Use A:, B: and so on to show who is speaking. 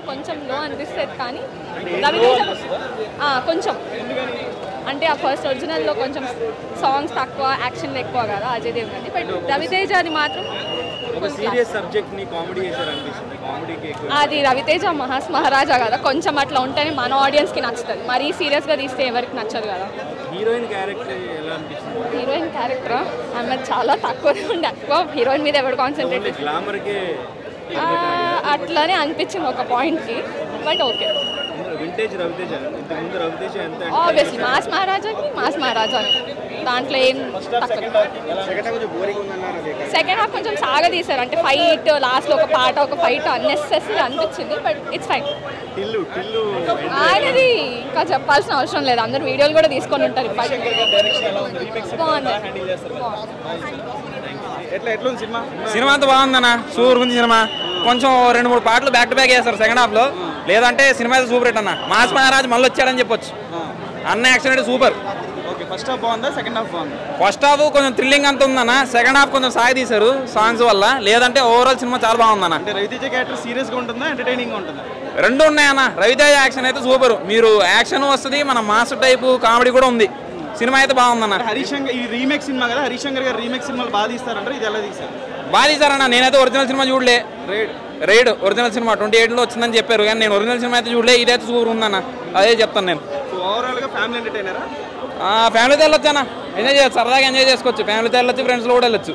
A: కొంచెం లో అనిపిస్తుంది కానీ రవితేజ కొంచెం అంటే ఆ ఫస్ట్ ఒరిజినల్లో కొంచెం సాంగ్స్ తక్కువ యాక్షన్లు ఎక్కువ కదా అజయ్ దేవగన్ బట్ రవితేజ అది మాత్రం అది రవితేజ మహారాజా కదా కొంచెం అట్లా ఉంటేనే మన ఆడియన్స్కి నచ్చుతుంది మరీ సీరియస్గా తీస్తే ఎవరికి నచ్చదు కదా హీరోయిన్ క్యారెక్టర్ ఆమె చాలా తక్కువనే ఉండే ఎక్కువ హీరోయిన్ మీద ఎవరు కాన్సన్ట్రేట్ అట్లానే అనిపించింది ఒక పాయింట్కి బట్ ఓకే ఆబ్వియస్లీ మాస్ మహారాజా దాంట్లో ఏం సెకండ్ హాఫ్ కొంచెం సాగదీశారు అంటే ఫైట్ లాస్ట్లో ఒక పాట ఒక ఫైట్ అన్నెసెసరీ అనిపించింది బట్ ఇట్స్ ఫైన్ ఆయనది ఇంకా చెప్పాల్సిన అవసరం లేదు అందరు వీడియోలు కూడా తీసుకొని ఉంటారు
B: సినిమా అంతా బాగుందన్న సూపర్ ఉంది సినిమా కొంచెం 2-3 పాటలు బ్యాక్ టు బ్యాక్ చేస్తారు సెకండ్ హాఫ్ లో లేదంటే సినిమా అయితే సూపర్ హిట్ అన్న మాస్ మహారాజ్ మళ్ళీ వచ్చాడని చెప్పొచ్చు అన్న యాక్షన్ అయితే సూపర్
C: ఫస్ట్ హాఫ్ బాగుందా సెకండ్ హాఫ్ బాగుందా
B: ఫస్ట్ హాఫ్ కొంచెం థ్రిల్లింగ్ అంత ఉందన్న సెకండ్ హాఫ్ కొంచెం సాగి తీశారు సాంగ్స్ వల్ల లేదంటే ఓవరాల్ సినిమా చాలా బాగుందన్న
C: అంటే రవితేజ క్యారెక్టర్ సీరియస్ గా ఉంటుందా ఎంటర్టైనింగ్ గా ఉంటుందా
B: రెండు ఉన్నాయన్న రవితేజ యాక్షన్ అయితే సూపర్ మీరు యాక్షన్ వస్తుంది మన మాస్ టైపు కామెడీ కూడా ఉంది సినిమా అయితే బాగుందన్న
C: హరిశంకర్ ఈ రీమేక్ సినిమా కదా హరిశంకర్ గారు రీమేక్ సినిమాలు బాగా తీస్తారంటారు ఇది ఎలా తీస్తారు
B: బాగా తీశారన్న నేనైతే ఒరిజినల్ సినిమా చూడలే రైడ్ ఒరిజినల్ సినిమా 28లో వచ్చిందని చెప్పారు కానీ నేను ఒరిజినల్ సినిమా అయితే చూడలే ఇదైతే సూపర్ ఉందన్న అదే చెప్తాను నేను
C: ఓవరాల్ గా ఫ్యామిలీ ఎంటర్టైనరా
B: ఫ్యామిలీతో వెళ్ళొచ్చు అన్న ఎంజాయ్ చేయొచ్చు సరదాగా ఎంజాయ్ చేసుకోవచ్చు ఫ్యామిలీతో వెళ్ళొచ్చు ఫ్రెండ్స్లో కూడా వెళ్ళొచ్చు